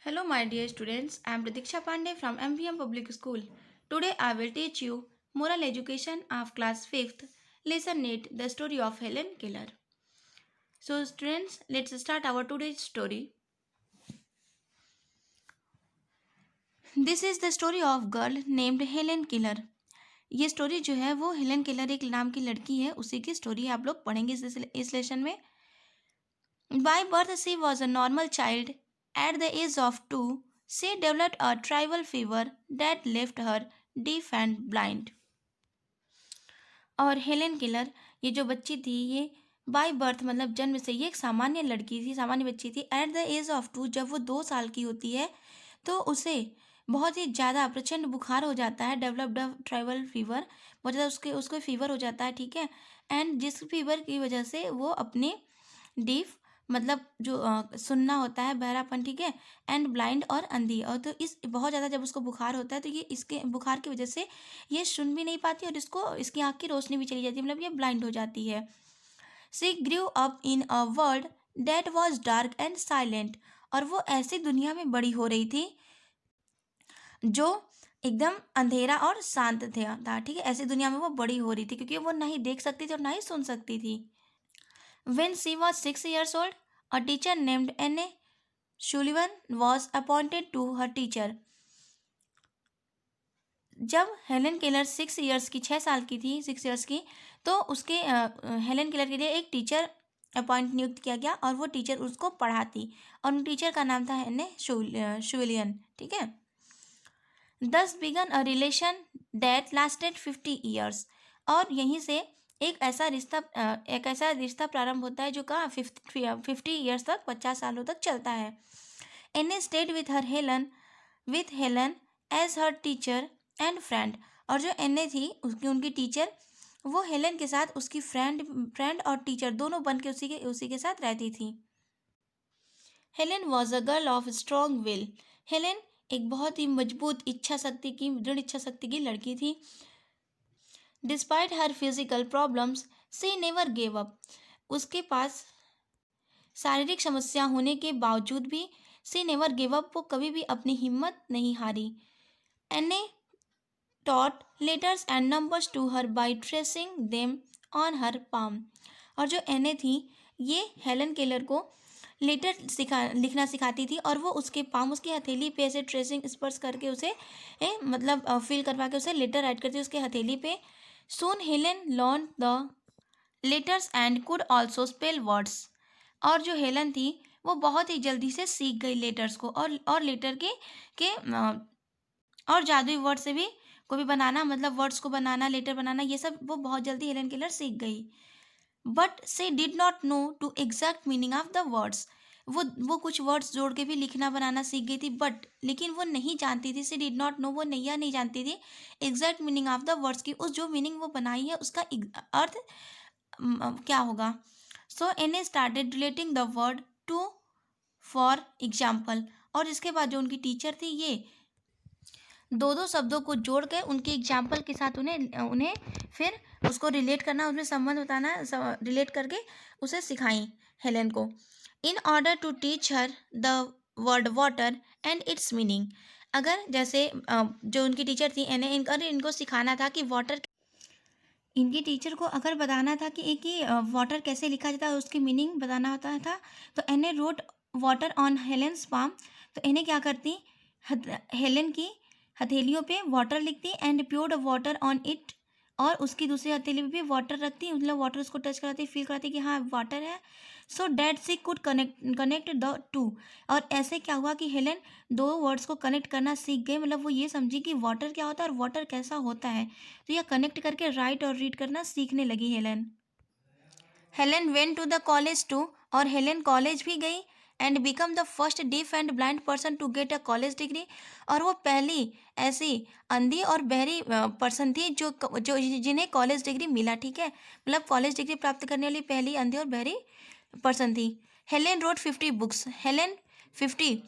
Hello, my dear students. I am Pratiksha Pandey from MVM Public School. Today, I will teach you Moral Education of Class 5th, Lesson 8, The Story of Helen Keller. So, students, let's start our today's story. This is the story of girl named Helen Keller. ये story जो है वो Helen Keller एक नाम की लड़की है, उसी की स्टोरी आप लोग पढ़ेंगे इस लेसन में. By birth, she was a normal child. At the age of 2, she developed a tribal fever that left her deaf and blind. और हेलेन केलर ये जो बच्ची थी ये बाय बर्थ मतलब जन्म से ये एक सामान्य लड़की थी, सामान्य बच्ची थी. एट द एज ऑफ 2, जब वो 2 साल की होती है तो उसे बहुत ही ज़्यादा प्रचंड बुखार हो जाता है, डेवलप्ड ट्राइबल फीवर, बहुत ज़्यादा उसको फीवर हो जाता है, ठीक है. एंड जिस फीवर की वजह से वो अपने डीफ मतलब जो सुनना होता है, बहरापन, ठीक है, एंड ब्लाइंड और अंधी, और तो इस बहुत ज़्यादा जब उसको बुखार होता है तो ये इसके बुखार की वजह से ये सुन भी नहीं पाती और इसकी आँख की रोशनी भी चली जाती है, मतलब ये ब्लाइंड हो जाती है. She grew up in a world that was dark and silent. और वो ऐसी दुनिया में बड़ी हो रही थी जो एकदम अंधेरा और शांत था, ठीक है. ऐसी दुनिया में वो बड़ी हो रही थी क्योंकि वो ना ही देख सकती थी और ना ही सुन सकती थी. When she was 6 years old, a teacher named Anne Sullivan was appointed to her teacher. जब हेलन केलर 6 इयर्स की, 6 साल की थी, 6 इयर्स की, तो उसके हेलन केलर के लिए एक टीचर अपॉइंट नियुक्त किया गया और वो टीचर उसको पढ़ाती, और उन टीचर का नाम था एने शुविलियन, ठीक है. This began a relation that lasted 50 years. और यहीं से एक ऐसा रिश्ता प्रारंभ होता है जो कहाँ 50 इयर्स तक, 50 सालों तक चलता है. Anne stayed with Helen as her teacher and friend. और जो एने थी उनकी टीचर, वो हेलन के साथ उसकी फ्रेंड और टीचर दोनों बन के उसी के साथ रहती थी. Helen was a girl of strong will. Helen एक बहुत ही मजबूत दृढ़ इच्छा शक्ति की लड़की थी. डिस्पाइट हर फिजिकल प्रॉब्लम्स सी नेवर गेव अप. उसके पास शारीरिक समस्या होने के बावजूद भी सी नेवर गिव अप, वो कभी भी अपनी हिम्मत नहीं हारी. Anne taught letters and numbers to her by tracing them on her palm. और जो एने थी ये हेलन केलर को लेटर लिखना सिखाती थी, और वो उसकी हथेली पे ऐसे ट्रेसिंग स्पर्श करके उसे मतलब फील करवा के उसे लेटर राइट करती उसके हथेली पे. Soon Helen learn the letters and could also spell words. और जो हेलन थी वो बहुत ही जल्दी से सीख गई लेटर्स को, और लेटर के और जादुई वर्ड से भी को भी बनाना, मतलब वर्ड्स को बनाना, लेटर बनाना, ये सब वो बहुत जल्दी हेलन केलर सीख गई. But she did not know to exact meaning of the words. वो कुछ वर्ड्स जोड़ के भी लिखना बनाना सीख गई थी, बट लेकिन वो नहीं जानती थी, शी डिड नॉट नो, वो नहीं जानती थी exact meaning of the words की, उस जो मीनिंग वो बनाई है उसका अर्थ क्या होगा. So Anne started relating the word to for example. और इसके बाद जो उनकी टीचर थी ये दो दो शब्दों को जोड़ कर उनके एग्जाम्पल के साथ उन्हें फिर उसको रिलेट करना, उसमें संबंध बताना, रिलेट करके उसे सिखाई हेलेन को. In order to teach her the word water and its meaning. अगर जैसे जो उनकी टीचर थी इनको सिखाना था कि वाटर, इनकी टीचर को अगर बताना था कि एक ही वाटर कैसे लिखा जाता है, उसकी मीनिंग बताना होता था, तो एने रोट वाटर ऑन हेलेन्स पाम. तो इन्हें क्या करती, हेलेन की हथेलियों पे वाटर लिखती एंड प्योर्ड वाटर ऑन इट, और उसकी दूसरी हथेली पे भी वाटर रखती, मतलब वाटर उसको टच कराती, फील कराती कि हाँ वाटर है. So that C could connect the two. और ऐसे क्या हुआ कि हेलेन दो वर्ड्स को कनेक्ट करना सीख गई, मतलब वो ये समझी कि वाटर क्या होता है और वाटर कैसा होता है, तो यह कनेक्ट करके राइट और रीड करना सीखने लगी Helen. Helen went to the college too. और हेलेन कॉलेज भी गई and become the first deaf and blind person to get a college degree. और वो पहली ऐसी अंधी और बहरी पर्सन थी जो जिन्हें कॉलेज डिग्री मिला, ठीक है, मतलब कॉलेज डिग्री प्राप्त करने वाली पहली अंधी और बहरी पर्सन थी. Helen road 50 books. हेलेन 50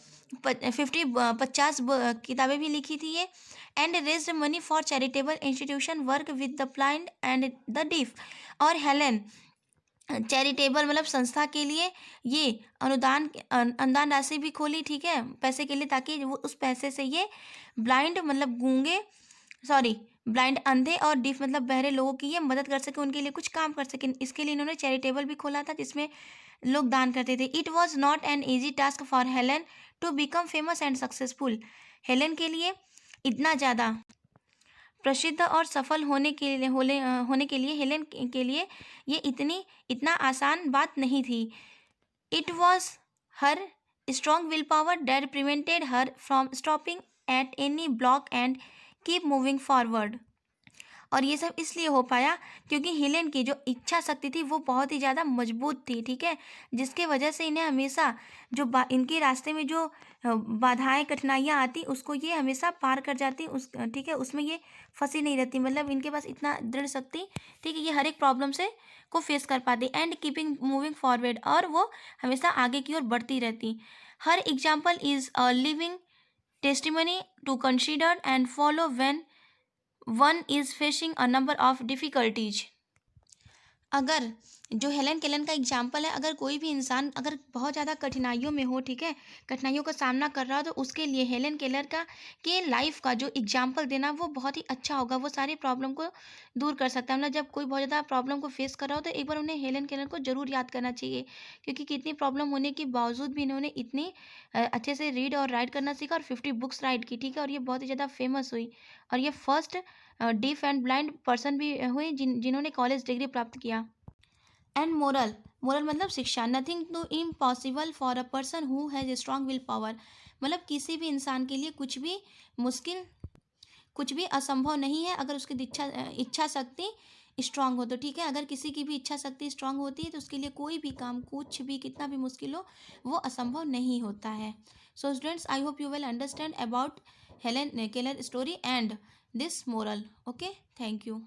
किताबें भी लिखी थी ये. And raised money for charitable institution work with the blind and the deaf. और हेलेन चैरिटेबल मतलब संस्था के लिए ये अनुदान राशि भी खोली, ठीक है, पैसे के लिए, ताकि वो उस पैसे से ये ब्लाइंड मतलब गूंगे, सॉरी ब्लाइंड अंधे और डिफ मतलब बहरे लोगों की ये मदद कर सके, उनके लिए कुछ काम कर सके। इसके लिए इन्होंने चैरिटेबल भी खोला था जिसमें लोग दान करते थे। It was not an easy task for Helen to become famous and successful. Helen के लिए इतना ज़्यादा प्रसिद्ध और सफल होने के लिए हेलेन के लिए ये इतना आसान बात नहीं थी। It was her strong will power that prevented her from stopping at any block and keep moving forward. और ये सब इसलिए हो पाया क्योंकि हेलेन की जो इच्छा शक्ति थी वो बहुत ही ज़्यादा मजबूत थी, ठीक है, जिसके वजह से इन्हें हमेशा जो इनके रास्ते में जो बाधाएं कठिनाइयाँ आती उसको ये हमेशा पार कर जाती, उस ठीक है, उसमें ये फंसी नहीं रहती, मतलब इनके पास इतना दृढ़ शक्ति, ठीक है, ये हर एक प्रॉब्लम से को फेस कर पाती एंड कीपिंग मूविंग फॉरवर्ड, और वो हमेशा आगे की ओर बढ़ती रहती। हर example is a living testimony to consider and follow when one is facing a number of difficulties. अगर जो हेलन केलन का एग्जाम्पल है, अगर कोई भी इंसान अगर बहुत ज़्यादा कठिनाइयों में हो, ठीक है, कठिनाइयों का सामना कर रहा हो, तो उसके लिए हेलन केलर का के लाइफ का जो एग्जाम्पल देना वो बहुत ही अच्छा होगा, वो सारी प्रॉब्लम को दूर कर सकता है। मतलब जब कोई बहुत ज़्यादा प्रॉब्लम को फेस कर रहा हो तो एक बार उन्हें हेलन केलर को जरूर याद करना चाहिए, क्योंकि कितनी प्रॉब्लम होने के बावजूद भी इन्होंने इतनी अच्छे से रीड और राइट करना सीखा और 50 बुक्स राइट की, ठीक है, और ये बहुत ही ज़्यादा फेमस हुई, और ये first deaf and blind person भी हुए जिन्होंने कॉलेज डिग्री प्राप्त किया। एंड मोरल, मोरल मतलब शिक्षा, nothing too impossible for a person who has a strong will power. मतलब किसी भी इंसान के लिए मुश्किल कुछ भी असंभव नहीं है अगर उसकी इच्छा शक्ति स्ट्रांग हो तो, ठीक है, अगर किसी की भी इच्छा शक्ति स्ट्रांग होती है तो उसके लिए कोई भी काम, कुछ भी, कितना भी मुश्किल हो, वो असंभव नहीं होता है। So students, I hope you will understand about Helen Keller story and this moral. Okay, thank you.